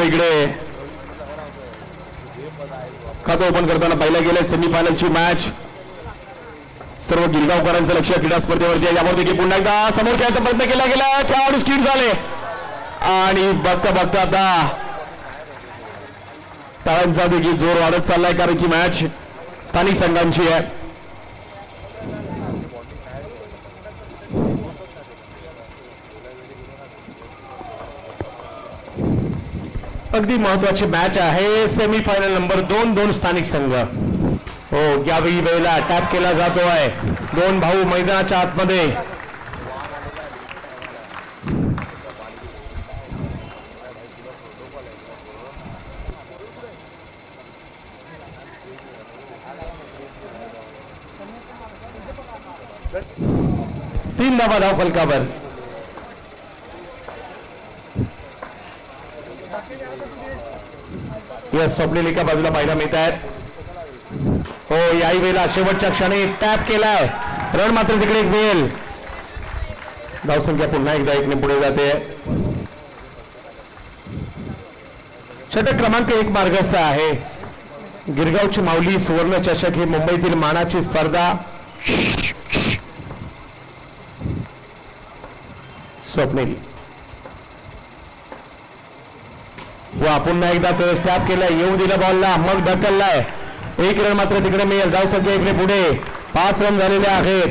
इकडे खातं ओपन करताना पाहिलं गेलं सेमीफायनलची मॅच. सर्व गिरगावकरांचं लक्ष क्रीडा स्पर्धेवरती आहे. यावर देखील पुन्हा एकदा समोर खेळायचा प्रयत्न केला गेला. खेळाडू स्किड झाले आणि बघता बघता आता टाळ्यांचा देखील जोर वाढत चाललाय, कारण की मॅच स्थानिक संघांची आहे. अगदी महत्वाची मॅच आहे. Semifinal number 2. 2 स्थानिक संघ. हो, यावेळी वेळेला अटॅक केला जातो आहे. दोन भाऊ मैदानाच्या आतमध्ये. तीन धावा धाव फलकावर. यस, स्वप्नील एका बाजूला पाहायला मिळत आहेत. हो, याही वेळेला शेवटच्या क्षणी टॅप केलाय. रन मात्र तिकडे एक वेल. धावसंख्या पुन्हा एकदा 1 ने पुढे जाते. षटक क्रमांक 1 मार्गस्थ आहे. गिरगावची माऊली सुवर्ण चषक ही मुंबईतील मानाची स्पर्धा. स्वप्नील वा पुन्हा एकदा तो स्टॅप केलाय. येऊ दिला बॉलला, मग ढकललाय. 1 रन मात्र तिकडे मिळेल. धावसंख्या 1 ने पुढे. 5 रन झालेले आहेत.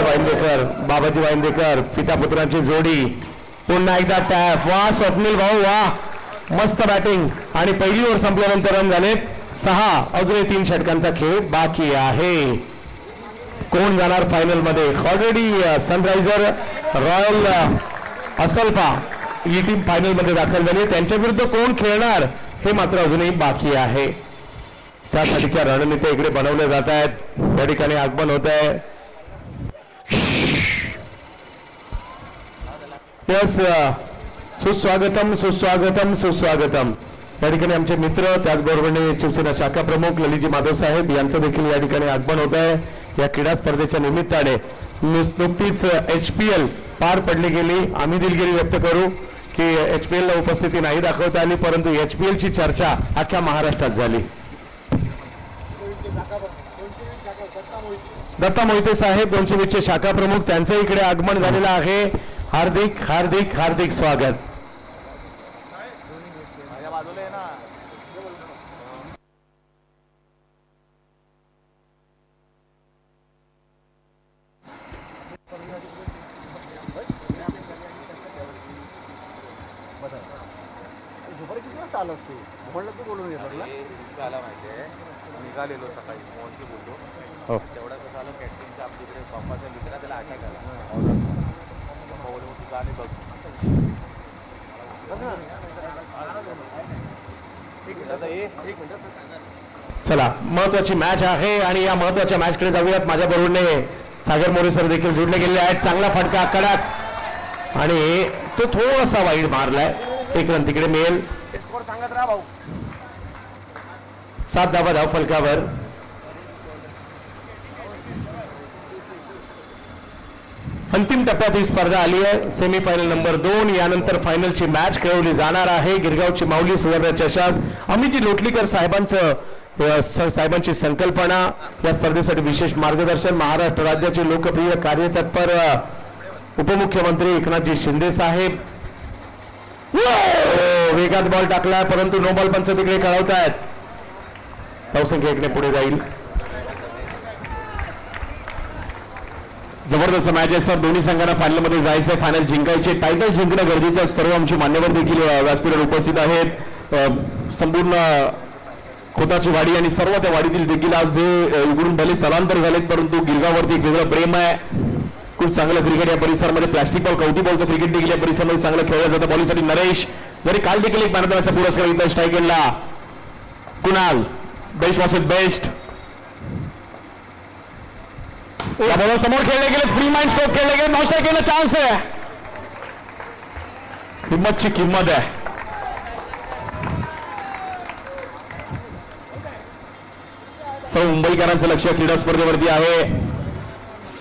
वाईंदेकर, बाबाजी वाईंदेकर, पिता पुत्रांची जोडी. पुन्हा एकदा टॅप. वा स्वप्नील भाऊ, वा मस्त बॅटिंग. आणि पहिली ओव्हर संपल्यानंतर रन झालेत 6. अजूनही 3 षटकांचा खेळ बाकी आहे. कोण जाणार फायनल मध्ये? ऑलरेडी सनरायझर रॉयल असलपा ही टीम फायनल मध्ये दाखल झाली. त्यांच्या विरुद्ध कोण खेळणार हे मात्र अजूनही बाकी आहे. त्यासाठीच्या रणनीती इकडे बनवल्या जात आहेत. या ठिकाणी आगमन होत आहे. यस, सुस्वागतम सुस्वागतम सुस्वागतम. या ठिकाणी आमचे मित्र, त्याचबरोबर शिवसेना शाखा प्रमुख ललितजी माधव साहेब यांचं देखील या ठिकाणी आगमन होत आहे. या क्रीडा स्पर्धेच्या निमित्ताने नुकतीच HPL पार पडली गेली. आम्ही दिलगिरी व्यक्त करू की HPL ला उपस्थिती नाही दाखवता आली, परंतु HPL ची चर्चा अख्ख्या महाराष्ट्रात झाली. दत्ता मोहिते साहेब 220 चे शाखा प्रमुख, त्यांचं इकडे आगमन झालेलं आहे. हार्दिक हार्दिक हार्दिक स्वागत. निघालेलो सकाळी मोहनशी बोललो. तेवढा कसं आलं कॅटरिंगचा आपल्याकडे पप्पाचा मित्र त्याला अटॅक आला. पप्पा बोलले मग तुझं आणि बघ. चला, महत्वाची मॅच आहे आणि या महत्वाच्या मॅचकडे जाऊयात. माझ्या बरोबरने सागर मोरे सर देखील जोडले गेले आहेत. चांगला फटका कडक आणि तो थोडासा वाईड मारलाय. 1 रन तिकडे मिळेल. सांगत राहा भाऊ. 7 धावा धाव फलकावर. अंतिम टप्प्यात ही स्पर्धा आली आहे. Semifinal number 2. यानंतर फायनलची मॅच खेळवली जाणार आहे. गिरगावची माऊली सुवर्ण चषक. अमितजी लोटलीकर साहेबांची संकल्पना. या स्पर्धेसाठी विशेष मार्गदर्शन महाराष्ट्र राज्याचे लोकप्रिय कार्यतत्पर उपमुख्यमंत्री एकनाथजी शिंदे साहेब. वेगात बॉल टाकला, परंतु नो बॉल पंच तिकडे कळवतायत. धावसंख्या 1 ने पुढे जाईल. जबरदस्त मॅच आहे सर. दोन्ही संघांना फायनल मध्ये जायचं, फायनल जिंकायचे, टायटल जिंकणं गरजेचं. सर्व आमचे मान्यवर देखील व्यासपीठावर उपस्थित आहेत. संपूर्ण खोताची वाडी आणि सर्व त्या वाडीतील देखील आज जे इकडून भले स्थलांतर झालेत, परंतु गिरगाववरती वेगळं प्रेम आहे. खूप चांगलं क्रिकेट या परिसरामध्ये. प्लास्टिक बॉल, कवटी बॉलचं क्रिकेट देखील या परिसरामध्ये चांगलं खेळलं जातं. बॉलिंगसाठी नरेश, जरी काल देखील एक मॅन ऑफ द पुरस्कार घेतला स्ट्रायकरला. Kunal best versus best. समोर खेळले गेले, फ्री माइंड स्ट्रोक खेळले गेले, नॉट स्ट्राईक केलं, चान्स आहे. हिम्मतची किंमत आहे. सर्व मुंबईकरांचं लक्ष क्रीडा स्पर्धेवरती आहे.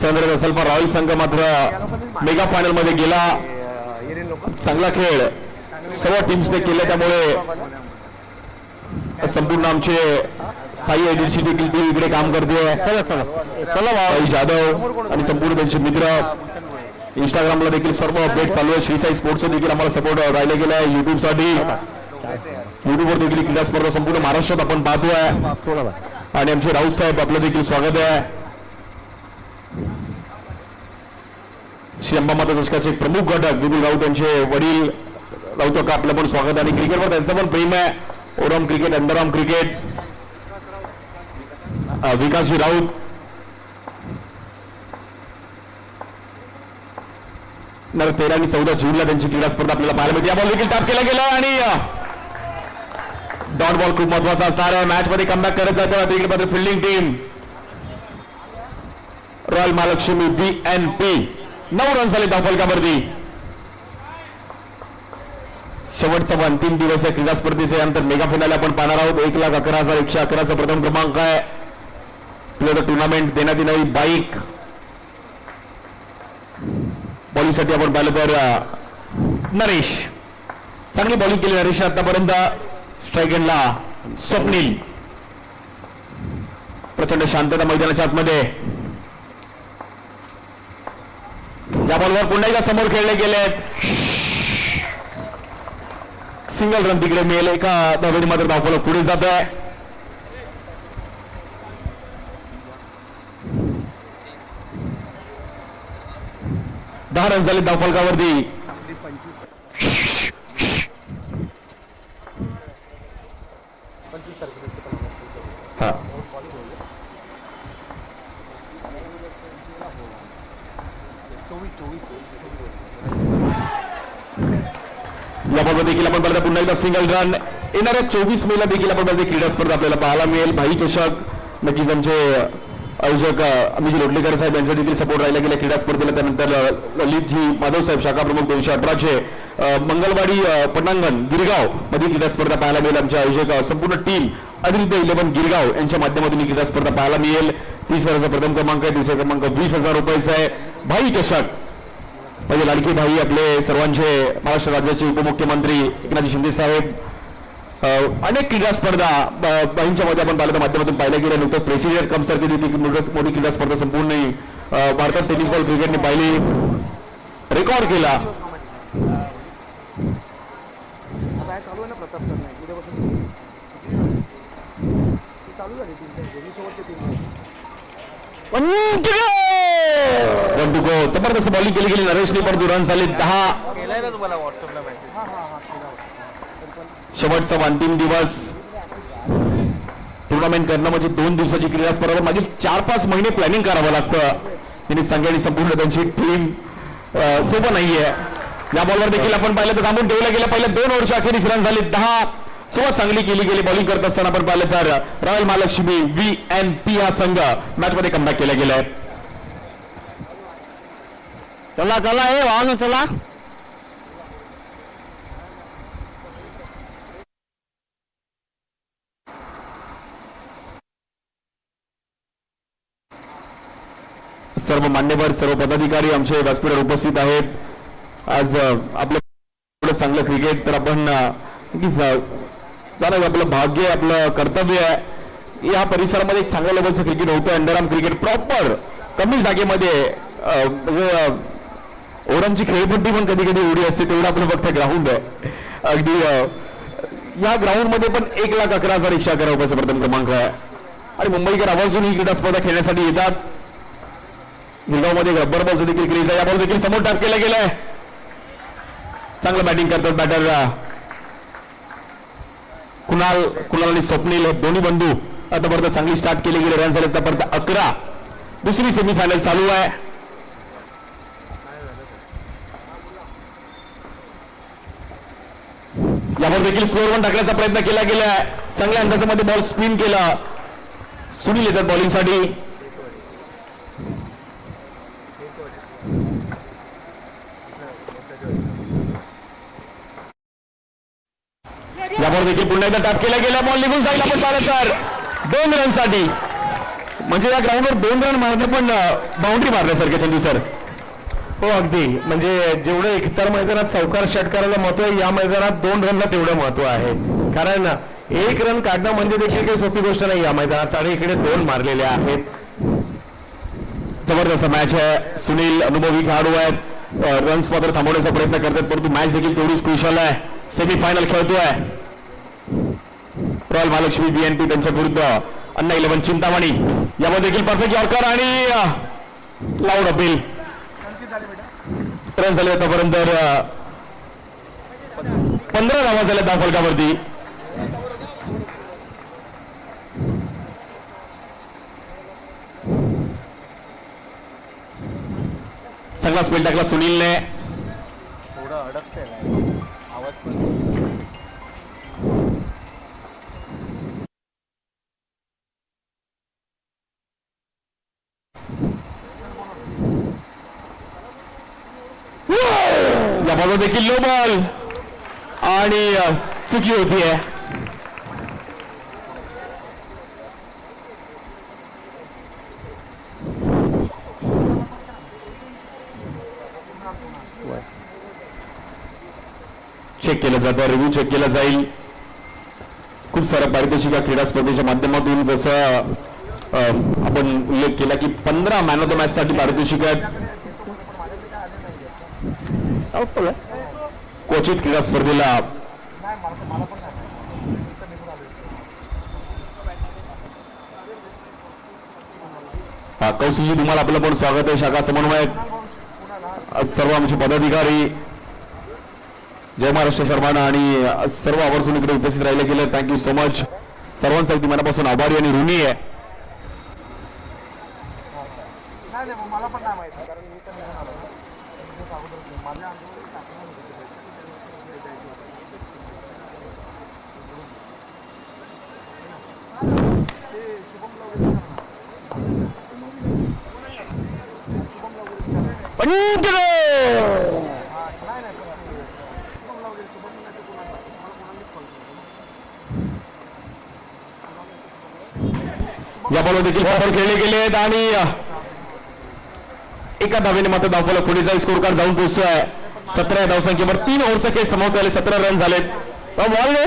सनरायझर्स अल्फा रॉयल संघ मात्र मेगा फायनल मध्ये गेला. चांगला खेळ सर्व टीम्सने केले, त्यामुळे संपूर्ण आमचे साई एजन्सी देखील टीम इकडे काम करते. चला भाई जाधव आणि संपूर्ण त्यांचे मित्र इंस्टाग्रामला देखील सर्व अपडेट चालू आहे. श्री साई स्पोर्ट्स देखील आम्हाला सपोर्ट राहिला गेला आहे. युट्यूबसाठी युट्यूबवर देखील क्रीडा स्पर्धा संपूर्ण महाराष्ट्रात आपण पाहतोय. आणि आमचे राऊत साहेब आपलं देखील स्वागत आहे. श्री अंबामाता चषकाचे एक प्रमुख घटक विपुल राऊत यांचे वडील राऊत का आपलं पण स्वागत. आणि क्रिकेटवर त्यांचं पण प्रेम आहे. ओरम क्रिकेट, अंडरआर्म क्रिकेट, विकासजी राऊत. नर 13 आणि 14 जूनला त्यांची क्रीडा स्पर्धा आपल्याला पाहायला मिळते. या बॉल देखील टॅप केला गेला आणि डॉट बॉल खूप महत्वाचा असणार आहे. मॅच मध्ये कमबॅक करत जाते cricket fielding team royal Mahalakshmi VNP. 9 run झाले धावफलकावरती. शेवटचा अंतिम दिवस आहे क्रीडा स्पर्धेचे. यानंतर मेगा फायनल आपण पाहणार आहोत. 1,11,111 प्रथम क्रमांक आहे. प्लेअर टुर्नामेंट देण्यात येणारी बाईक. बॉलिंगसाठी आपण पाहिलं तर नरेश, चांगली बॉलिंग केली नरेश आतापर्यंत. स्ट्राईक एंडला स्वप्नील. प्रचंड शांतता मैदानाच्या आतमध्ये. या बॉलवर पुन्हा एकदा समोर खेळले गेले. सिंगल रन तिकडे मिळेल. एका धावेने मात्र धावफलक पुढे जात आहे. दहा रन झाले धावफलकावरती. याबाबत देखील आपण पाहिलं पुन्हा एकदा सिंगल रन. येणाऱ्या 24 मेला देखील आपण पाहिजे क्रीडा स्पर्धा आपल्याला पाहायला मिळेल. भाई चषक नक्कीच आमचे आयोजक अमित लोटलेकर साहेब यांचा देखील सपोर्ट राहिला गेला क्रीडा स्पर्धेला. त्यानंतर ललितजी माधव साहेब शाखा प्रमुख 218चे मंगलवाडी पटांगण गिरगाव मध्ये क्रीडा स्पर्धा पाहायला मिळेल. आमचे आयोजक संपूर्ण टीम अनिरुद्ध 11 गिरगाव यांच्या माध्यमातून ही क्रीडा स्पर्धा पाहायला मिळेल. 30,000 प्रथम क्रमांक आहे. दुसरा क्रमांक 20,000 रुपयाचा आहे. भाई चषक म्हणजे लाडकी भाई आपले सर्वांचे महाराष्ट्र राज्याचे उपमुख्यमंत्री एकनाथ शिंदे साहेब. अनेक क्रीडा स्पर्धा बाईंच्या मध्ये आपण पाहिलं माध्यमातून पाहिल्या गेल्या. नुकतंच प्रेसिडेंट कप सारखी मोठी क्रीडा स्पर्धा संपूर्ण भारतात टेनिस बॉल क्रिकेटने पाहिली, रेकॉर्ड केला. जबरदस्त बॉलिंग केली गेली नरेशने. पण 2 रन झाले. 10. शेवटचा अंतिम दिवस. टुर्नामेंट करणं म्हणजे 2 दिवसाची क्रीडा स्पर्धा. मागील 4-5 महिने प्लॅनिंग करावं लागतं. त्यांनी सांगितली संपूर्ण त्यांची टीम सोबत नाहीये. या बॉलवर देखील आपण पाहिलं तर थांबून ठेवलं गेलं. पहिल्या 2 ओव्हरच्या अखेरीस रन झाले 10. सुरुवात चांगली केली गेली बॉलिंग करत असताना आपण पाहिलं तर रॉयल महालक्ष्मी VNP हा संघ मॅच मध्ये कमबॅक केला गेलाय. चला चला हे वाहन चला. सर्व मान्यवर सर्व पदाधिकारी आमचे व्यासपीठावर उपस्थित आहेत. आज आपलं चांगलं क्रिकेट तर आपण आपलं भाग्य आपलं कर्तव्य आहे. या परिसरामध्ये एक चांगल्या लेवलचं क्रिकेट होतं. अंडरआर्म क्रिकेट प्रॉपर कमी जागेमध्ये ओरमची खेळपट्टी पण कधी कधी उडी असते. तेवढं आपलं फक्त ग्राउंड आहे. अगदी या ग्राउंड मध्ये पण 1,11,111 रुपयाचा प्रथम क्रमांक आहे. आणि मुंबईकर आवर्जून ही क्रीडा स्पर्धा खेळण्यासाठी येतात. गिरगाव मध्ये रब्बर बॉलचं देखील क्रेज आहे. या बॉल देखील समोर टाक केला गेलाय. चांगलं बॅटिंग करतात बॅटर कुणाल आणि स्वप्नील दोन्ही बंधू. आतापर्यंत चांगली स्टार्ट केली गेली. रन झाले आतापर्यंत 11. दुसरी सेमीफायनल चालू आहे. यावर देखील स्लोअर वन टाकण्याचा प्रयत्न केला गेला. चांगल्या अंदाजामध्ये बॉल स्पिन केला. सुनील येतात बॉलिंगसाठी. यावर देखील पुन्हा एकदा टॅप केला गेला. बॉल निघून जाईल आपण पाहिलं तर 2 रनसाठी. म्हणजे या ग्राउंडवर 2 रन मारणे पण बाउंड्री मारण्यासारखे चंदू सर. हो अगदी, म्हणजे जेवढं इतर मैदानात चौकार षटकाराला महत्व आहे, या मैदानात 2 रनला तेवढं महत्व आहे. कारण 1 रन काढणं म्हणजे देखील काही सोपी गोष्ट नाही या मैदानात, आणि इकडे 2 मारलेले आहेत. जबरदस्त मॅच आहे. सुनील अनुभवी खेळाडू आहेत, रन्स मात्र थांबवण्याचा प्रयत्न करतात, परंतु मॅच देखील तेवढीच क्रुशियल आहे. सेमीफायनल खेळतोय रॉयल महालक्ष्मी BNP त्यांच्या विरुद्ध अन्ना 11 चिंतामणी. यामध्ये देखील परफेक्ट यॉर्कर आणि लाऊड अपील. रन झाले आतापर्यंत 15 धावा झाल्या धावफलकावरती. चांगला स्पेल टाकला सुनीलने. थोडं अडकतंय आवाज पण. या बॉलवर देखील लो बॉल आणि चुकी होतीये. चेक केलं जातं, रिव्ह्यू चेक केला जाईल. खूप साऱ्या पारितोषिका क्रीडा स्पर्धेच्या माध्यमातून जसं आपण उल्लेख केला की 15 मॅन ऑफ द मॅच साठी पारितोषिक आहेत. क्वचित क्रीडा स्पर्धेला कौशलजी तुम्हाला आपलं पण स्वागत आहे. शाखा समन्वयक, सर्व आमचे पदाधिकारी, जय महाराष्ट्र सर्वांना आणि सर्व आवर्जून इकडे उपस्थित राहिले गेले. Thank you so much. सर्वांसाठी मनापासून आभारी आणि ऋणी आहे. मला पण नाही माहिती, कारण मी तर निघून आलो माझ्या या बॉलवर देखील फॉर खेळले गेले आहेत आणि एका धावेने मात्र धावफलक पुढे जाईल. स्कोर कार्ड जाऊन पोहोचतोय 17 धावसंख्येवर. 3 ओव्हरचा खेळ समाप्त झाले. 17 रन झालेत. बॉल ने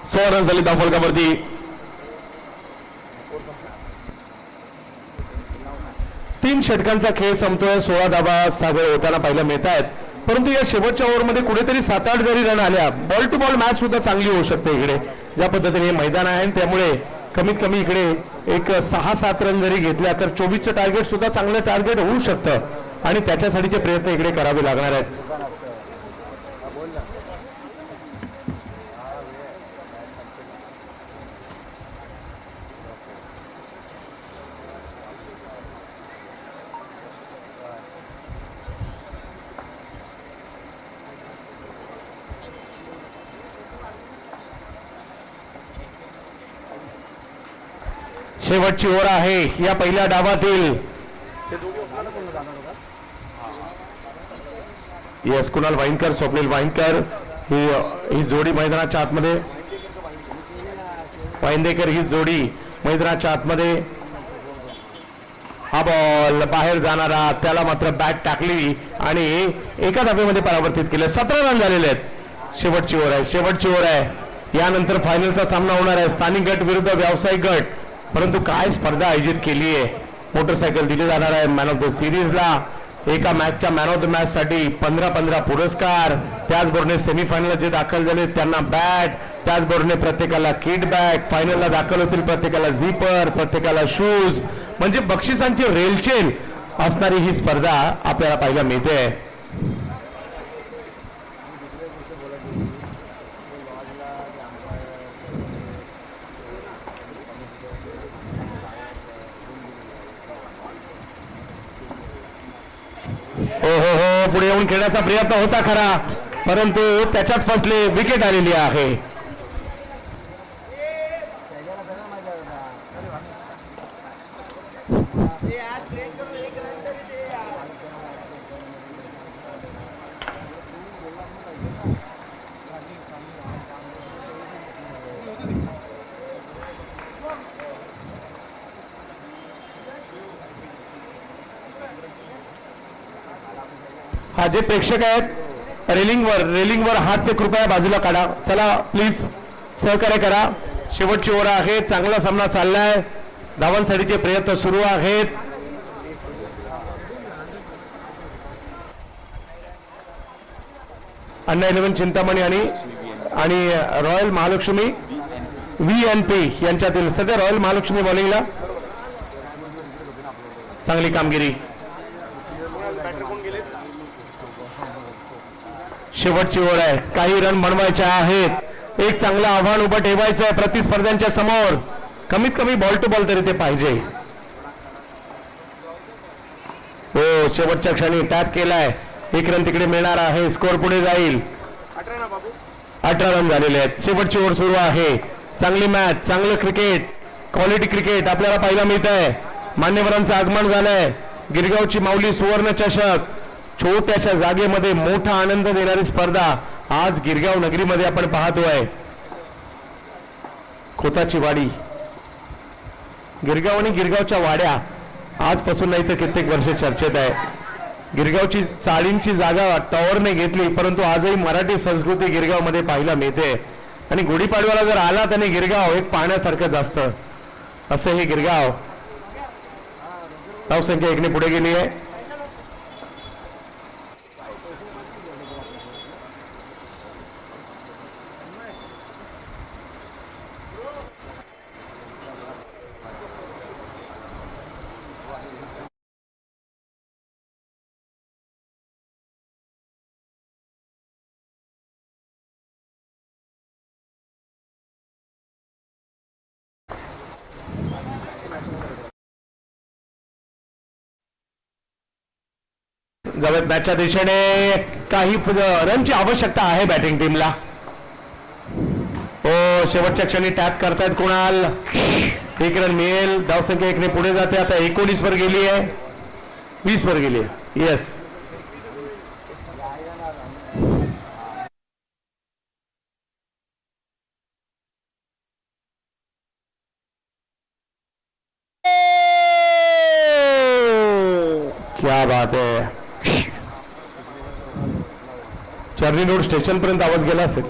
सोळा रन झाले धावफलकावरती. तीन षटकांचा खेळ संपतोय. 16 धावा सागर होताना पाहायला मिळत आहेत. परंतु या शेवटच्या ओव्हरमध्ये कुठेतरी 7-8 जरी रन आल्या, बॉल टू बॉल मॅच सुद्धा चांगली होऊ शकते इकडे. ज्या पद्धतीने हे मैदान आहे त्यामुळे कमीत कमी इकडे एक 6-7 रन जरी घेतल्या तर 24चं टार्गेट सुद्धा चांगलं टार्गेट होऊ शकतं आणि त्याच्यासाठीचे प्रयत्न इकडे करावे लागणार आहेत. शेवटची ओव्हर आहे या पहिल्या डावातील. येस, कुणाल वाईनकर, स्वप्नील वाईनकर ही जोडी मैदानाच्या आतमध्ये. वाईंदेकर ही जोडी मैदानाच्या आतमध्ये. हा बॉल बाहेर जाणारा, त्याला मात्र बॅट टाकली आणि एका धाब्यामध्ये परावर्तित केलं. 17 रन झालेले आहेत. शेवटची ओव्हर आहे, शेवटची ओव्हर आहे. यानंतर फायनलचा सामना होणार आहे स्थानिक गट विरुद्ध व्यावसायिक गट. परंतु काय स्पर्धा आयोजित केली आहे. मोटरसायकल दिली जाणार आहे मॅन ऑफ द सिरीजला. एका मॅचच्या मॅन ऑफ द मॅच साठी 15-15 पुरस्कार. त्याचबरोबर सेमीफायनलला जे दाखल झाले त्यांना बॅट, त्याचबरोबर प्रत्येकाला किट बॅग, फायनलला दाखल होतील प्रत्येकाला झिपर, प्रत्येकाला शूज, म्हणजे बक्षिसांची रेलचेल असणारी ही स्पर्धा आपल्याला पाहायला मिळते. हो हो हो, पुढे येऊन खेळण्याचा प्रयत्न होता खरा, परंतु त्याच्यात फसले, विकेट आलेली आहे. हा, जे प्रेक्षक आहेत रेलिंगवर हात ते कृपया बाजूला काढा. चला प्लीज सहकार्य करा. शेवटची ओव्हर आहे, चांगला सामना चाललाय, धावांसाठीचे प्रयत्न सुरू आहेत. अन्ना 11 चिंतामणी आणि रॉयल महालक्ष्मी VNP यांच्यातील सध्या रॉयल महालक्ष्मी बॉलिंगला चांगली कामगिरी. शेवटची ओव्हर आहे, काही रन बनवायचे आहेत, एक चांगलं आव्हान उभं ठेवायचं आहे प्रतिस्पर्ध्यांच्या समोर. कमीत कमी बॉल टू बॉल तरी ते पाहिजे. हो, शेवटच्या क्षणी टॅप केलाय, एक रन तिकडे मिळणार आहे, स्कोर पुढे जाईल. 18 रन झालेले आहेत. शेवटची ओव्हर सुरू आहे, चांगली मॅच, चांगलं क्रिकेट, क्वालिटी क्रिकेट आपल्याला पाहायला मिळत आहे. मान्यवरांचं आगमन झालंय. गिरगावची माऊली सुवर्ण चषक, छोट्याशा जागेमध्ये मोठा आनंद देणारी स्पर्धा आज गिरगाव नगरीमध्ये आपण पाहतोय. खोताची वाडी, गिरगाव आणि गिरगावच्या वाड्या आजपासून नाही तर कित्येक वर्ष चर्चेत आहे. गिरगावची चाळींची जागा टॉवरने घेतली, परंतु आजही मराठी संस्कृती गिरगावमध्ये पाहायला मिळते. आणि गुढीपाडव्याला जर आला त्याने गिरगाव एक पाहण्यासारखंच असतं. असं हे गिरगाव. धावसंख्या 1 ने पुढे गेली आहे. जवळ मॅचच्या दिशेने काही रनची आवश्यकता आहे बॅटिंग टीमला. हो, शेवटच्या क्षणी टॅप करतायत कुणाल, 1 रन मिळेल. धावसंख्या 1 ने पुढे जाते, आता 19 वर गेली आहे, 20 वर गेली आहे. येस, क्या बात है. चर्नी रोड स्टेशन पर्यंत आवाज गेला असेल.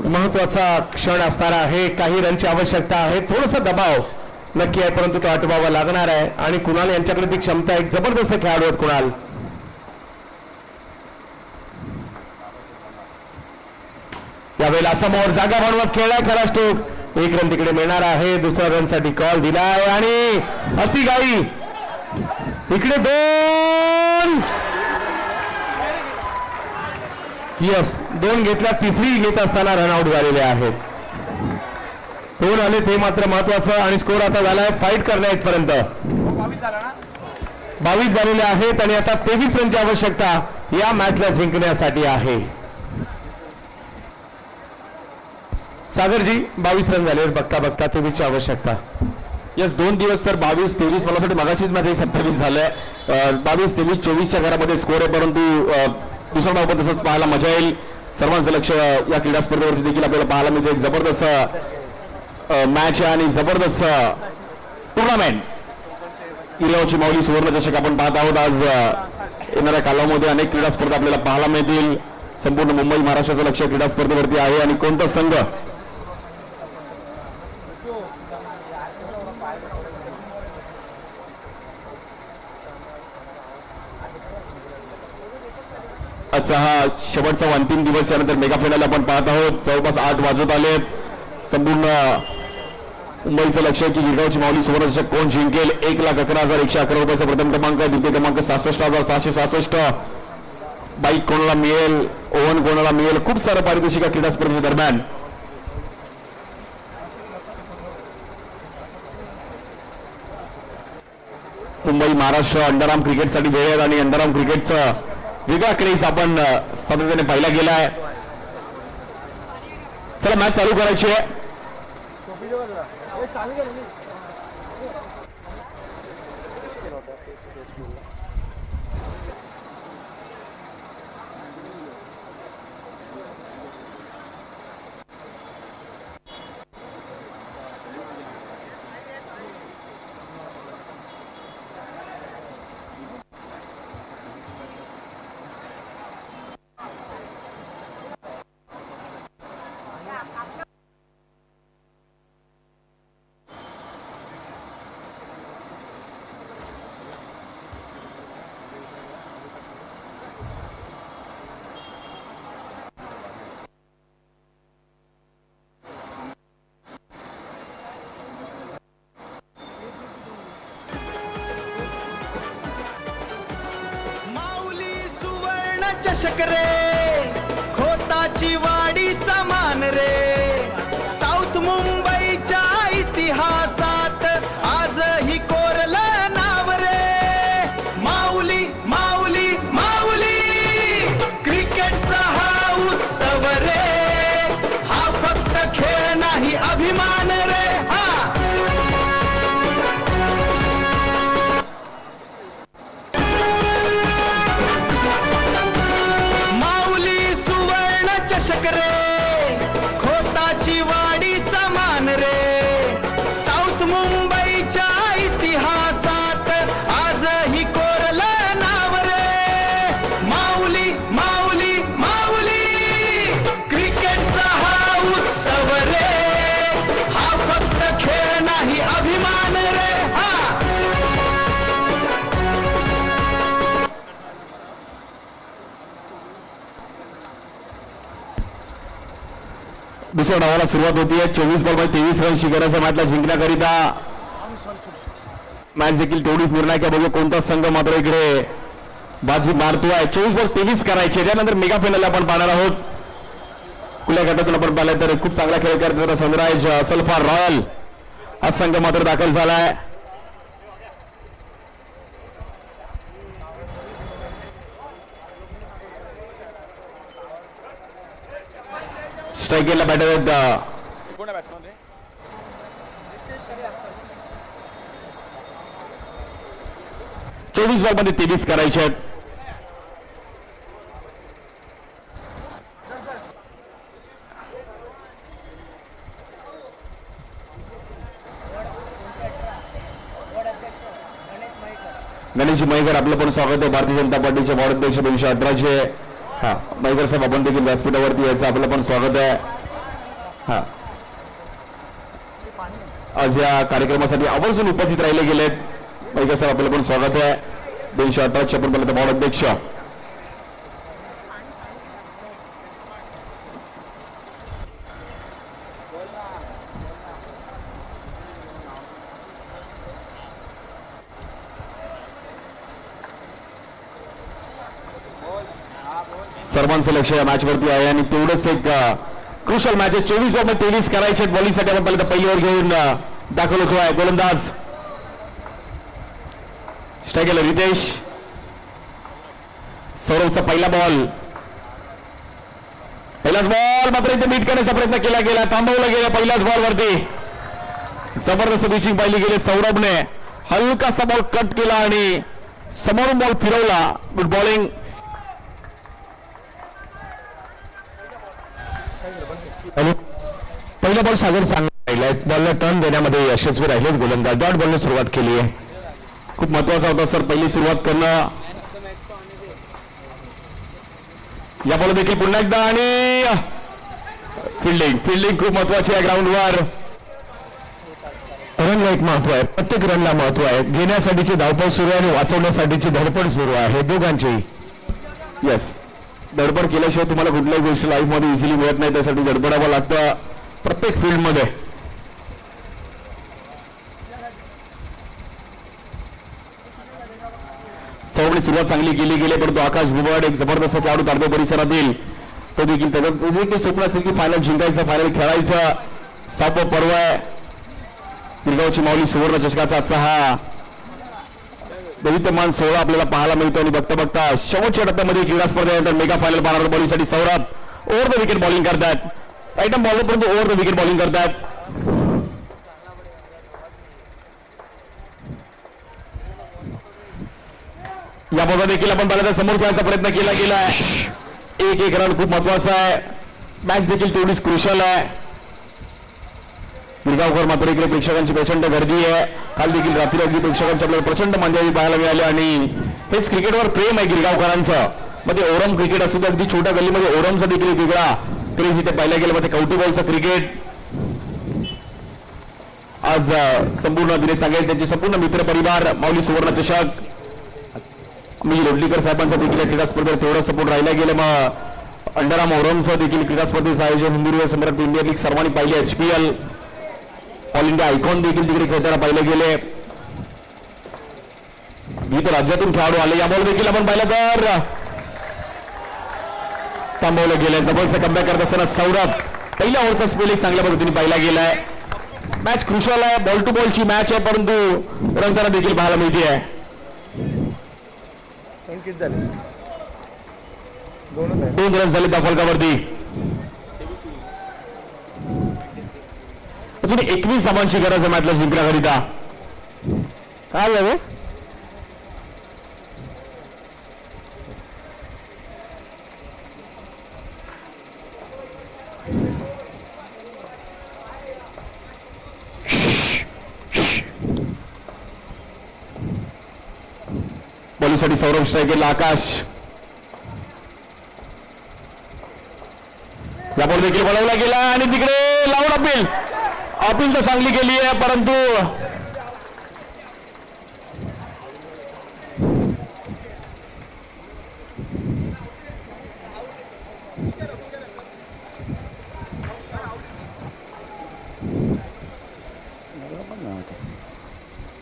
महत्वाचा क्षण असणार आहे, काही रनची आवश्यकता आहे, थोडासा दबाव नक्की आहे, परंतु तो आटोबावा लागणार आहे. आणि कुणाल यांच्याकडे ती क्षमता, एक जबरदस्त खेळाडू आहेत कुणाल. यावेळेला समोर जागा बनवत खेळलाय खरा स्ट्रोक, 1 रन तिकडे मिळणार आहे. दुसऱ्या रन साठी कॉल दिलाय आणि अतिगाई इकडे 2. यस, 2 घेतल्या, तिसरी घेत असताना रनआउट झालेले आहेत. 2 आले ते मात्र महत्वाचं. आणि स्कोर आता झालाय फाईट करण्या इथपर्यंत 22 झालेले आहेत. आणि आता 23 रनची आवश्यकता या मॅचला जिंकण्यासाठी आहे. सागरजी, 22 रन झाले, बघता बघता 23 ची आवश्यकता. यस, 2 दिवस सर, 22-23 मला वाटतं मगाशीच मध्ये 27 झालंय. 22-23-24च्या घरामध्ये स्कोर आहे, परंतु दुसरा डाव पण तसंच पाहायला मजा येईल. सर्वांचं लक्ष या क्रीडा स्पर्धेवरती देखील आपल्याला पाहायला मिळते. एक जबरदस्त मॅच आहे आणि जबरदस्त टुर्नामेंट. गिरगावची माऊली सुवर्ण चषक आपण पाहत आहोत. आज येणाऱ्या कालावधीमध्ये अनेक क्रीडा स्पर्धा आपल्याला पाहायला मिळतील. संपूर्ण मुंबई महाराष्ट्राचं लक्ष क्रीडा स्पर्धेवरती आहे. आणि कोणता संघ आजचा हा शेवटचा अंतिम दिवस, यानंतर मेगा फायनल आपण पाहत आहोत. जवळपास 8 वाजत आलेत. संपूर्ण मुंबईचं लक्ष आहे की गिरगावची माऊली सुवर्णचषक कोण जिंकेल. 1,11,111 रुपयाचा प्रथम क्रमांक, द्वितीय क्रमांक 66,666. बाईक कोणाला मिळेल, ओव्हन कोणाला मिळेल, खूप सारं पारितोषिक क्रीडा स्पर्धेच्या दरम्यान. मुंबई महाराष्ट्र अंडरआर्म क्रिकेटसाठी वेळ आहेत आणि अंडरआर्म क्रिकेटचं वेगळा क्रेज आपण सातत्याने पाहिला गेला आहे. चला मॅच चालू करायची आहे. चषक रे, खोताची वाडीचा मान रे, साऊथ मुंबईच्या इतिहासात आजही कोरलं नाव रे. माऊली माऊली माऊली, क्रिकेटचा हा उत्सव रे, हा फक्त खेळ नाही अभिमान रे. हा चषक रे, खोताची वाडीचा मान रे, साऊथ मुंबईच्या इतिहासात आजही कोरलं नाव रे. माऊली माऊली माऊली, क्रिकेटचा हा उत्सव रे, हा फक्त खेळ नाही अभिमान रे. हा दुसऱ्या डावाला सुरुवात होतीये. 24 बॉलमध्ये 23 रन शिखराचा मॅचला जिंकण्याकरिता मॅच देखील तेवढीच निर्णायक आहे. बघू कोणता संघ मात्र इकडे बाजी मारतोय. 24 बॉल 23 करायचे. त्यानंतर मेगा फायनल आपण पाहणार आहोत. खुल्या गटातून आपण पाहिलं तर खूप चांगला खेळ करताना सनराइज सल्फा रॉयल हा संघ मात्र दाखल झालाय. स्ट्राईकला बॅटर आहेत 24 बॉलमध्ये 23 करायचे आहेत. गणेशजी मयेकर आपलं पण स्वागत आहे. भारतीय जनता पार्टीचे वार्ड अध्यक्ष 218 हा मयेकर साहेब आपण देखील व्यासपीठावरती यायचं आपलं पण स्वागत आहे. हा आज या कार्यक्रमासाठी आवर्जून उपस्थित राहिले गेलेत मयेकर साहेब आपलं पण स्वागत आहे. 218 आपण बोलत वार्ड अध्यक्ष. सर्वांचं लक्ष या मॅच वरती आहे आणि तेवढंच एक क्रुशल मॅच आहे. 24 ओव्हर 23 करायचे बॉलिंगसाठी आपण पहिलं पहिली ओव्हर घेऊन दाखल होतोय. गोलंदाज स्ट्राईकला रितेश. सौरभचा पहिला बॉल. पहिलाच बॉल मात्र इथे बीट करण्याचा प्रयत्न केला गेला, थांबवलं गेलं पहिल्याच बॉल वरती. जबरदस्त पिचिंग पाहिली गेली. सौरभने हलकासा बॉल कट केला आणि समोरून बॉल फिरवला. Good bowling. पहिला बॉल सागर चांगला राहिलाय. बॉलला टर्न देण्यामध्ये यशस्वी राहिलेत गोलंदाज. डॉट बॉलने सुरुवात केली आहे. खूप महत्वाचा होता सर पहिली सुरुवात करणं. या बॉल देखील पुन्हा एकदा आणि फिल्डिंग खूप महत्वाची आहे ग्राउंडवर. रनला एक महत्व आहे. प्रत्येक रनला महत्व आहे. घेण्यासाठीची धावपळ सुरू आहे आणि वाचवण्यासाठीची धडपड सुरू आहे दोघांचीही. येस, धडपड केल्याशिवाय तुम्हाला कुठल्याही गोष्टी लाईफ मध्ये इझिली मिळत नाही. त्यासाठी धडपडावं लागतं प्रत्येक फील्ड मध्ये. सौरभने सुरुवात चांगली केली गेली, परंतु आकाश बुबाड एक जबरदस्त खेळाडू ताडदेव परिसरातील तो देखील त्याचं देखील स्वप्न असेल की फायनल जिंकायचं, फायनल खेळायचं. 7वं पर्व आहे गिरगावची माऊली सुवर्ण चषकाचा आजचा हा दैदिप्यमान सोहळा आपल्याला पाहायला मिळतो. आणि बघता बघता शेवटच्या टप्प्यामध्ये क्रीडा स्पर्धेनंतर मेगा फायनल पाहणार बॉलिंगसाठी Saurabh over the wicket bowling करतात. आयटम बॉलर परंतु ओव्हर द विकेट बॉलिंग करतात. या बॉलर देखील आपण पाहिलं समोर खेळायचा प्रयत्न केला गेला आहे. एक रन खूप महत्वाचा आहे. मॅच देखील तेवढीच क्रुशल आहे. गिरगावकर मात्र इकडे प्रेक्षकांची प्रचंड गर्दी आहे. काल देखील रात्री अगदी प्रेक्षकांची आपल्याला प्रचंड मांदियाळी पाहायला मिळाली आणि हेच क्रिकेटवर प्रेम आहे गिरगावकरांचं. मग ते ओरम क्रिकेट असू दे, अगदी छोट्या गल्लीमध्ये ओरमचा देखील वेगळा क्रेज इथे पाहिला गेला. मग ते कवटी बॉलचं क्रिकेट आज संपूर्ण दिने सांगेल त्यांचे संपूर्ण मित्र परिवार माऊली सुवर्ण चषक मी लोटलीकर साहेबांचा देखील क्रीडा स्पर्धेत तेवढं सपोर्ट राहिला गेलं. मग अंडरआर्म ओरमचं देखील क्रीडा स्पर्धेचं आयोजन हिंदू सम्राट प्रीमियर लीग सर्वांनी पाहिले. HPL ऑल इंडिया आयकॉन देखील तिकडे खेळताना पाहिले गेले. विविध राज्यातून खेळाडू आले. या बॉल देखील आपण पाहिलं तर थांबवलं गेलंय. जबरदस्त कमबॅक करत असताना सौरभ पहिल्या ओव्हरचा स्पेल एक चांगल्या पद्धतीने पाहिला गेलाय. मॅच क्रुशल आहे, बॉल टू बॉलची मॅच आहे, परंतु रंगताना देखील पाहायला मिळते आहे. दोन रन झाले त्या फलकावरती. अजून 21 धावांची गरज आहे मॅचला जिंकण्याकरिता. काय झालं बॉलिंगसाठी सौरभ स्ट्रायकरला आकाश. या बॉल देखील बोलावला गेला आणि तिकडे लावून अपील तर चांगली केली आहे, परंतु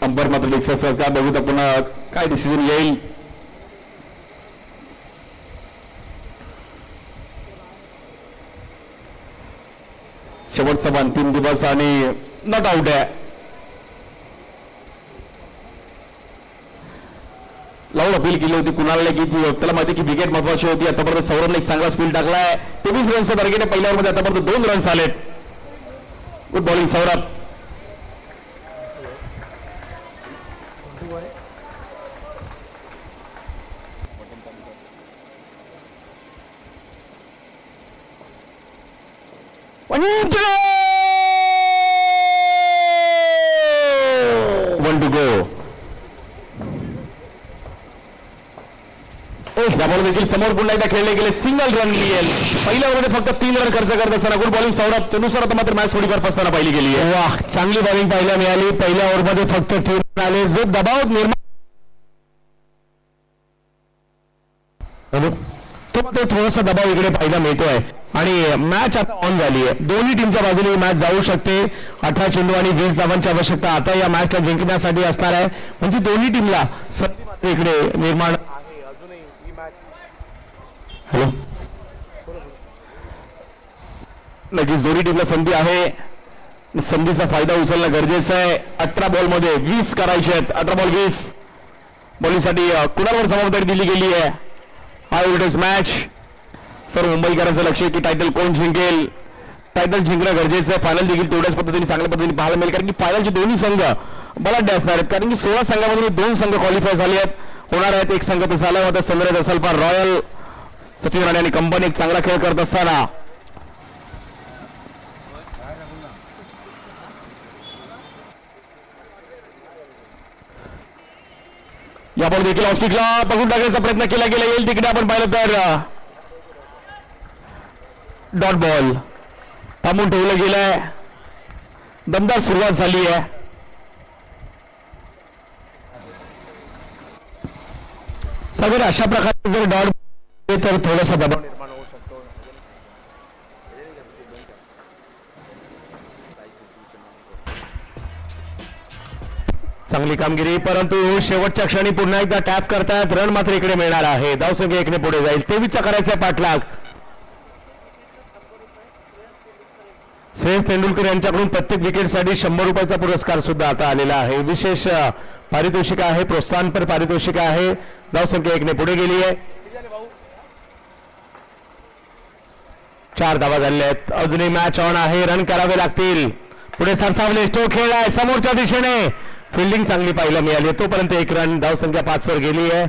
अंपर मात्र डिस्कस करतात. बघू तर पुन्हा काय डिसिजन येईल. शेवटचा अंतिम दिवस आणि नॉट आउट आहे. लावून अपील केली होती कुणाला की त्याला माहिती की विकेट महत्वाची होती. आतापर्यंत सौरभने एक चांगला स्पीड टाकलाय. 23 रनचं टार्गेट आहे पहिल्या ओव्हरमध्ये. आतापर्यंत 2 रन्स आलेत. Good bowling Saurabh. One to go. या बॉल देखील समोर पुन्हा एकदा खेळले गेले. सिंगल रन मिळेल. पहिल्या ओव्हरमध्ये फक्त 3 रन खर्च करत असताना गुड बॉलिंग सौरभ. चनुसार आता मात्र मॅच थोडीफार फसताना पाहिली गेली आहे. वाह, चांगली बॉलिंग पाहायला मिळाली. पहिल्या ओव्हरमध्ये फक्त 3 रन आले. जो दबाव निर्माण तो थोडासा दबाव इकडे पाहायला मिळतोय आणि मॅच आता ऑन झाली आहे. दोन्ही टीमच्या बाजूने मॅच जाऊ शकते. 18 चेंडू आणि 20 धावांची आवश्यकता आता या मॅचला जिंकण्यासाठी असणार आहे. म्हणजे दोन्ही टीमला संधी मात्र इकडे निर्माण आहे. अजूनही ही मॅच हॅलो नक्कीच दोन्ही टीमला संधी आहे. संधीचा फायदा उचलणं गरजेचं आहे. 18 बॉलमध्ये 20 करायचे आहेत. 18 बॉल 20 बॉलिंगसाठी कुणावर जबाबदारी दिली गेली आहे. High voltage match. सर्व मुंबईकरांचं लक्ष आहे की टायटल कोण जिंकेल. टायटल जिंकणं गरजेचं आहे. फायनल देखील तेवढ्याच पद्धतीने चांगल्या पद्धतीने पाहायला मिळेल, कारण की फायनलचे दोन्ही संघ बलाढ्य असणार आहेत. कारण की 16 संघामधून 2 संघ क्वालिफाय झाले आहेत होणार आहेत. एक संघ तर झाला होता Sunrisers sulphur royal. Sachin Rane आणि कंपनी एक चांगला खेळ करत असताना या बॉल देखील ऑस्ट्रिकला पकडून टाकण्याचा प्रयत्न केला गेला. येईल तिकडे आपण पाहिलं तर डॉट बॉल थांबून ठेवलं गेलंय. दमदार सुरुवात झाली आहे. सागर अशा प्रकारे जर डॉट तर थोडासा दबाव निर्माण होऊ शकतो. चांगली कामगिरी, परंतु शेवटच्या क्षणी पुन्हा एकदा टॅप करतायत. रन मात्र इकडे मिळणार आहे. धावसंख्या 1 ने पुढे जाईल. 23चा करायचा पाठलाग. श्रेयस तेंडुलकर यांच्याकडून प्रत्येक विकेटसाठी 100 रुपयाचा पुरस्कार सुद्धा आता आलेला आहे. विशेष पारितोषिक आहे, प्रोत्साहनपर पारितोषिक आहे. धावसंख्या 1 ने पुढे गेली आहे. 4 धावा झालेल्या आहेत. अजूनही मॅच ऑन आहे. रन करावे लागतील. पुढे सरसावले. स्ट्रोक खेळलाय समोरच्या दिशेने. फिल्डिंग चांगली पाहायला मिळाली. तोपर्यंत 1 रन. धावसंख्या 5 वर गेली आहे.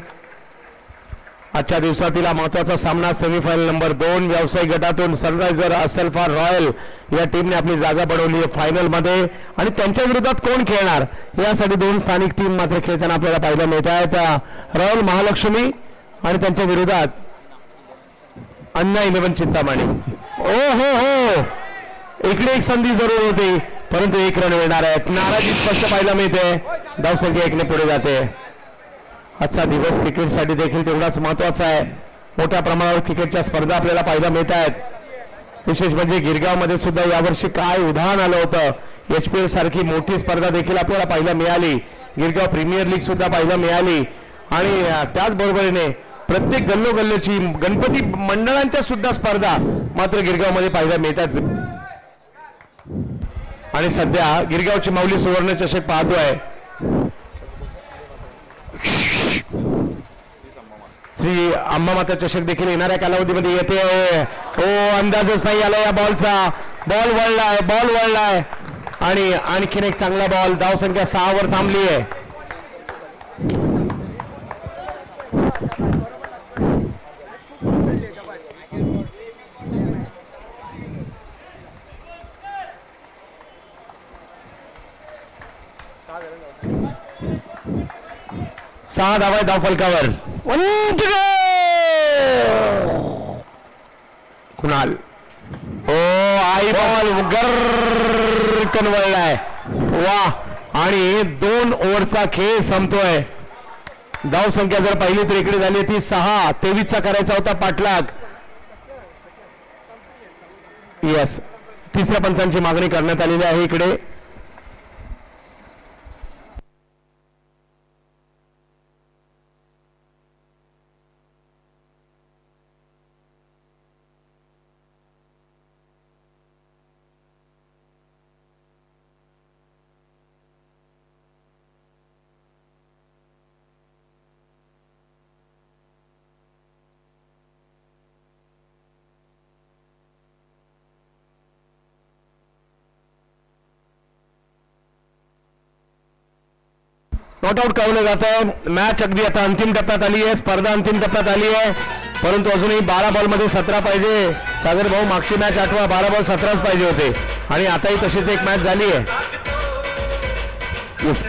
आजच्या दिवसातील हा महत्वाचा सामना सेमीफायनल नंबर 2 व्यावसायिक गटातून सनरायझर असल्फा रॉयल या टीमने आपली जागा बनवली आहे फायनल मध्ये. आणि त्यांच्या विरोधात कोण खेळणार यासाठी 2 स्थानिक टीम मात्र खेळताना आपल्याला पाहायला मिळत आहेत. रॉयल महालक्ष्मी आणि त्यांच्या विरोधात अन्ना 11 चिंतामणी. ओ हो हो, इकडे एक संधी जरूर होती, परंतु 1 रन मिळणार आहेत. नाराजी स्पष्ट पाहायला मिळते. धावसंख्या 1 ने पुढे जाते. आजचा दिवस क्रिकेटसाठी देखील तेवढाच महत्वाचा आहे. मोठ्या प्रमाणावर क्रिकेटच्या स्पर्धा आपल्याला पाहायला मिळत आहेत. विशेष म्हणजे गिरगावमध्ये सुद्धा यावर्षी काय उदाहरण आलं होतं. HPL सारखी मोठी स्पर्धा देखील आपल्याला पाहायला मिळाली. गिरगाव प्रीमियर लीग सुद्धा पाहायला मिळाली. आणि त्याचबरोबरीने प्रत्येक गल्लोगल्लीची गणपती मंडळांच्या सुद्धा स्पर्धा मात्र गिरगावमध्ये पाहायला मिळतात. आणि सध्या गिरगावची माऊली सुवर्ण चषक पाहतोय. श्री अंबामाता चषक देखील येणाऱ्या कालावधीमध्ये येते. हो, अंदाजच नाही आला या बॉलचा. बॉल वळलाय आणि आणखीन एक चांगला बॉल. धावसंख्या 6 वर थांबली आहे. सहा धावा धाव फलकावर. कुणाल ओ आई बॉल गर्रकन वळलाय. वा, आणि 2 ओव्हरचा खेळ संपतोय. धाव संख्या जर पाहिली तर इकडे झाली ती 6. 23चा करायचा होता पाठलाग. यस, 3ऱ्या पंचांची मागणी करण्यात आलेली आहे इकडे. नॉट आउट कळवलं जातं. मॅच अगदी आता अंतिम टप्प्यात आली आहे. स्पर्धा अंतिम टप्प्यात आली आहे, परंतु अजूनही 12 बॉलमध्ये 17 पाहिजे. सागर भाऊ, मागची मॅच आठवा 12 बॉल 17च पाहिजे होते आणि आताही तशीच एक मॅच झाली आहे.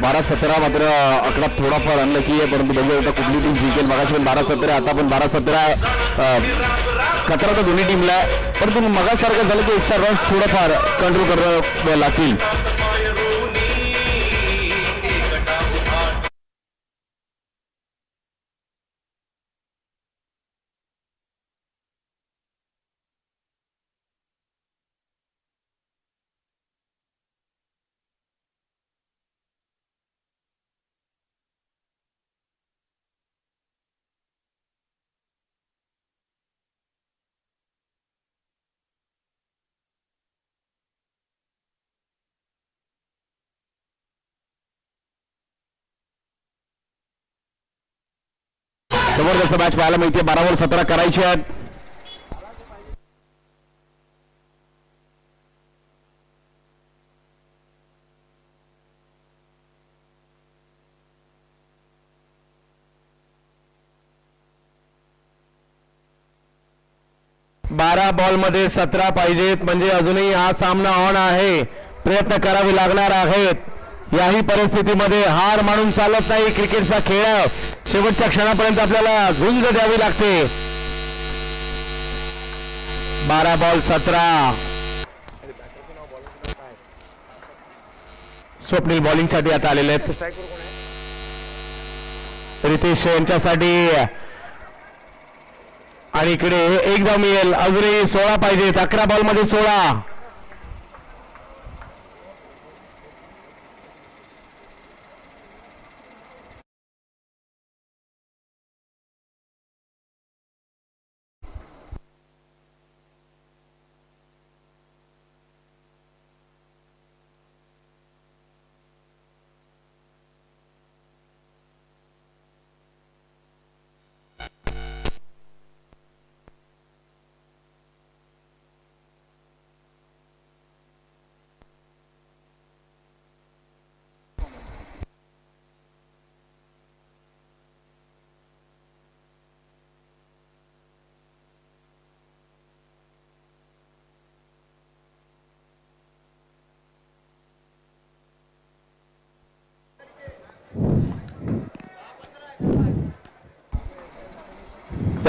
12-17 मात्र आकडा थोडाफार अनलकी आहे, परंतु बघूया आता कुठली टीम जिंकेल. मगाशी पण 12-17, आता पण 12-17. खतरा तर दोन्ही टीमला आहे, परंतु मगासारखं झालं की एक्स्ट्रा रन्स थोडंफार कंट्रोल करावं लागतील. जबरदस्त मॅच पाहायला मिळते. 12 वर 17 करायचे आहेत. बारा बॉल मध्ये 17 पाहिजेत, म्हणजे अजूनही हा सामना ऑन आहे. प्रयत्न करावे लागणार आहेत. याही परिस्थितीमध्ये हार मानून चालत नाही. क्रिकेटचा खेळ शेवटच्या क्षणापर्यंत आपल्याला झुंज द्यावी लागते. 12 बॉल 17. स्वप्नील बॉलिंग साठी आता आलेले आहेत. रितेश यांच्यासाठी आणि इकडे एक धाव मिळेल. अजूनही 16 पाहिजेत. 11 बॉल मध्ये 16.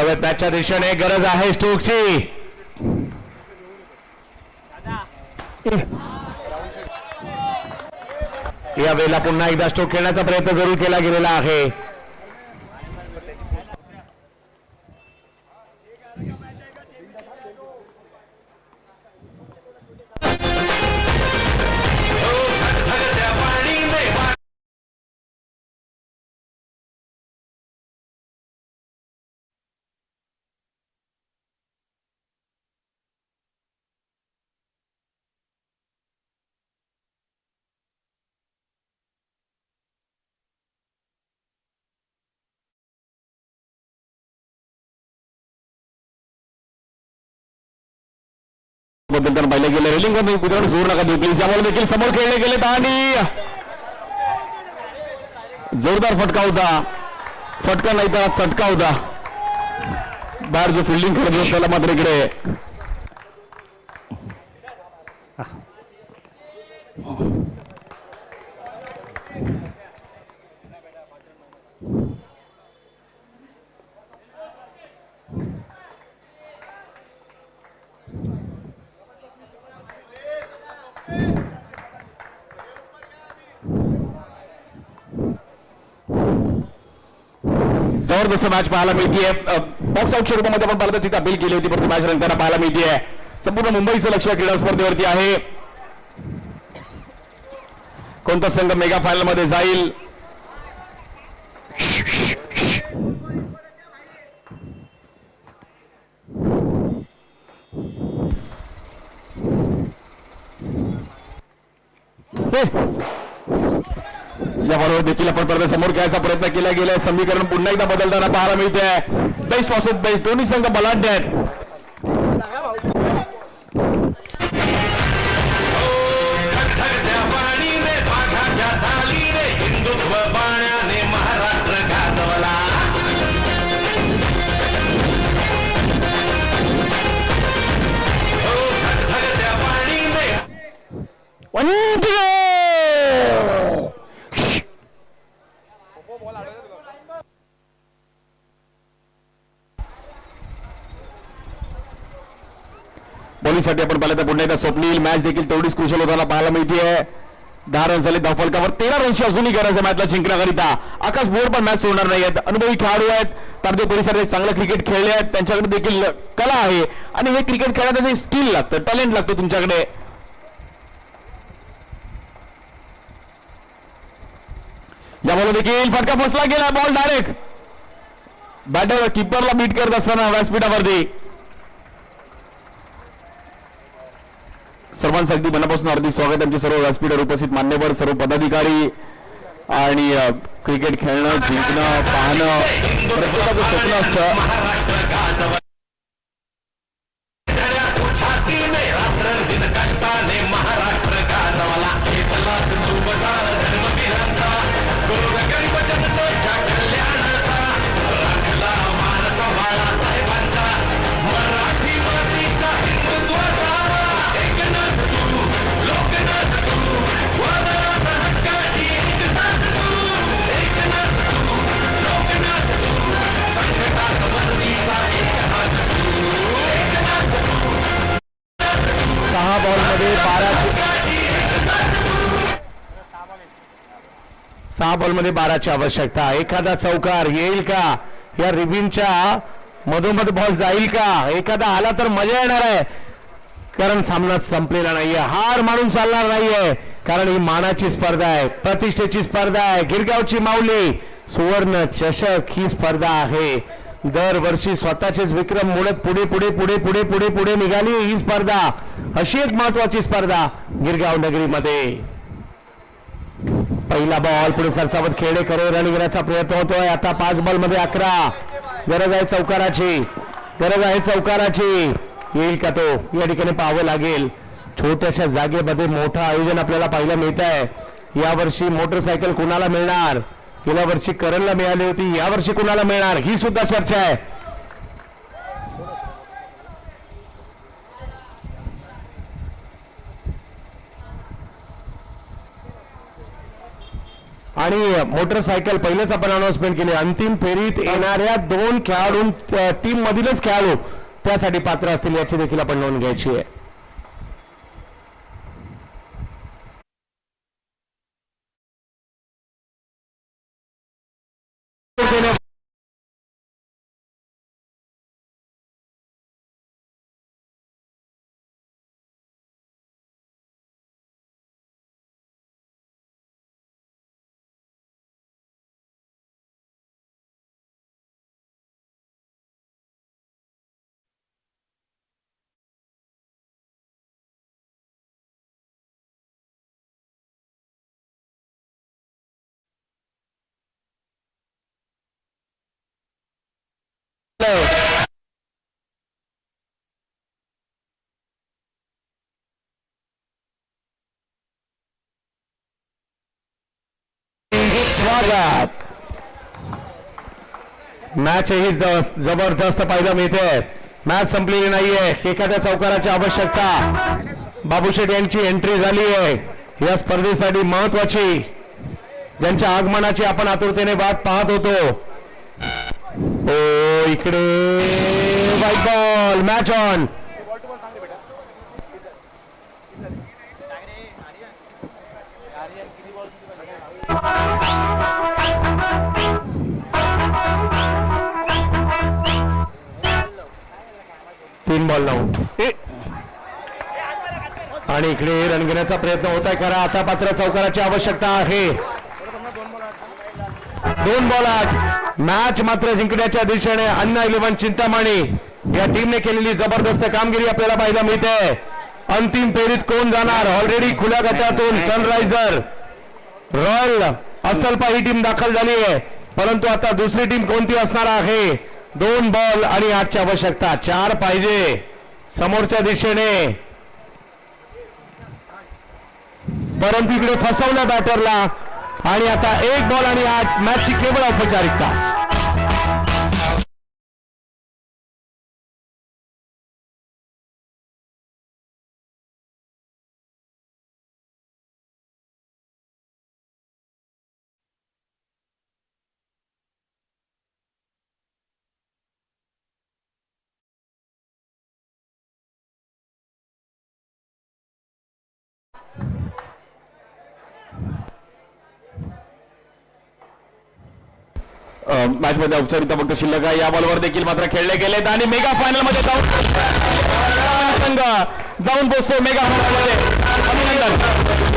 वास्तव्यात मॅचच्या दिशेने गरज आहे स्टोकची. या वेळेला पुन्हा एकदा स्ट्रोक खेळण्याचा प्रयत्न जरूर केला गेलेला आहे. बद्दल तर पाहिलं गेलं रेलिंग वर जोर नका देऊ प्लीज. यामुळे देखील समोर खेळले गेले आणि जोरदार फटका होता. फटका नाही तर चटका होता. बाहेर जो फिल्डिंग करत होता त्याला मात्र इकडे जबरदस्त मॅच पाहायला मिळतीये. बॉक्स आउटच्या रूपामध्ये आपण पाहिलं तिथे अपील केली होती परंतु मॅच रंगताना पाहायला मिळतीये. संपूर्ण मुंबईचं लक्ष क्रीडा स्पर्धेवरती आहे. कोणता संघ मेगा फायनल मध्ये जाईल. याबरोबर देखील आपण परत समोर खेळायचा प्रयत्न केला गेलाय. समीकरण पुन्हा एकदा बदलताना पाहायला मिळते. बेस्ट वर्सेस बेस्ट दोन्ही संघ बलाढ्य आहेत. महाराष्ट्र गाजवला. बॉलिंगसाठी आपण पाहिलं तर पुन्हा एकदा स्वप्नील. मॅच देखील तेवढीच क्रुशल होताना पाहायला मिळतीये. 10 रन झाले धावफलकावर. 13 रनची अजूनही गरज आहे मॅचला जिंकण्याकरिता. आकाश बोर्ड पण मॅच सोडणार नाही आहेत. अनुभवी खेळाडू आहेत. तारदेव परिसरात चांगलं क्रिकेट खेळले आहेत. त्यांच्याकडे देखील कला आहे आणि हे क्रिकेट खेळण्याचं स्किल लागतं, टॅलेंट लागतं तुमच्याकडे. यामुळे देखील फटका फसला गेला. बॉल डायरेक्ट बॅटर किपरला बीट करत असताना व्यासपीठावरती. सर्वांचं अगदी मनापासून हार्दिक स्वागत. आमचे सर्व व्यासपीठावर उपस्थित मान्यवर, सर्व पदाधिकारी आणि क्रिकेट खेळणं, जिंकणं, पाहणं प्रत्येकाचं स्वप्न असतं. सहा बॉलमध्ये 12ची आवश्यकता. एखादा चौकार येईल का. या रिबिनच्या मधोमध बॉल जाईल का. एखादा आला तर मजा येणार आहे कारण सामना संपलेला नाहीये. हार मानून चालणार नाहीये कारण ही मानाची स्पर्धा आहे, प्रतिष्ठेची स्पर्धा आहे. गिरगावची माऊली सुवर्ण चषक ही स्पर्धा आहे. दरवर्षी स्वतःचेच विक्रम मोडत पुढे पुढे पुढे पुढे पुढे पुढे निघाली ही स्पर्धा. अशी एक महत्वाची स्पर्धा गिरगाव नगरीमध्ये. पहिला बॉल पुढे सरसावत खेळणे करून रन घेण्याचा प्रयत्न होतोय. आता 5 बॉलमध्ये 11. गरज आहे चौकाराची, गरज आहे चौकाराची. येईल का तो या ठिकाणी पाहावं लागेल. छोट्याशा जागेमध्ये मोठं आयोजन आपल्याला पाहायला मिळत आहे. यावर्षी मोटरसायकल कुणाला मिळणार. गेल्या वर्षी करणला मिळाली होती, यावर्षी कुणाला मिळणार ही सुद्धा चर्चा आहे. आणि मोटरसायकल पहिलेच आपण अनाउन्समेंट केली. अंतिम फेरीत येणाऱ्या 2 खेळाडू टीम मधीलच खेळाडू त्यासाठी पात्र असतील याची देखील आपण नोंद घ्यायची आहे. स्वागत. मॅच ही जबरदस्त पाहायला मिळते. मॅच संपलेली नाहीये. एखाद्या चौकाराची आवश्यकता. बाबूशेठ यांची एंट्री झाली आहे या स्पर्धेसाठी महत्वाची, ज्यांच्या आगमनाची आपण आतुरतेने वाट पाहत होतो. ओ इकडे व्हाईट बॉल. Match on. तीन बॉल लावून आणि इकडे रन घेण्याचा प्रयत्न होत आहे. खरा आता पात्र चौकाराची आवश्यकता आहे. 2 बॉल 8. मॅच मात्र जिंकण्याच्या दिशेने अन्ना 11 चिंतामणी या टीमने केलेली जबरदस्त कामगिरी आपल्याला पाहायला मिळते. अंतिम फेरीत कोण जाणार? ऑलरेडी खुल्या गटातून सनरायझर रॉयल असलपा ही टीम दाखल झाली आहे, परंतु आता दुसरी टीम कोणती असणार आहे? 2 बॉल आणि 8 ची आवश्यकता. 4 पाहिजे समोरच्या दिशेने, परंतु इकडे फसवलं बॅटरला. आणि आता 1 बॉल आणि 8. मॅचची केवळ औपचारिकता. मॅच मध्ये औपचारिकता फक्त शिल्लक आहे. या बॉलवर देखील मात्र खेळले गेलेत आणि मेगा फायनल मध्ये संघ जाऊन पोहोचतो मेगा फायनल मध्ये. अभिनंदन.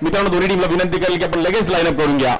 मित्रांनो दोन्ही टीमला विनंती करेल की आपण लगेच लाईनअप करून घ्या.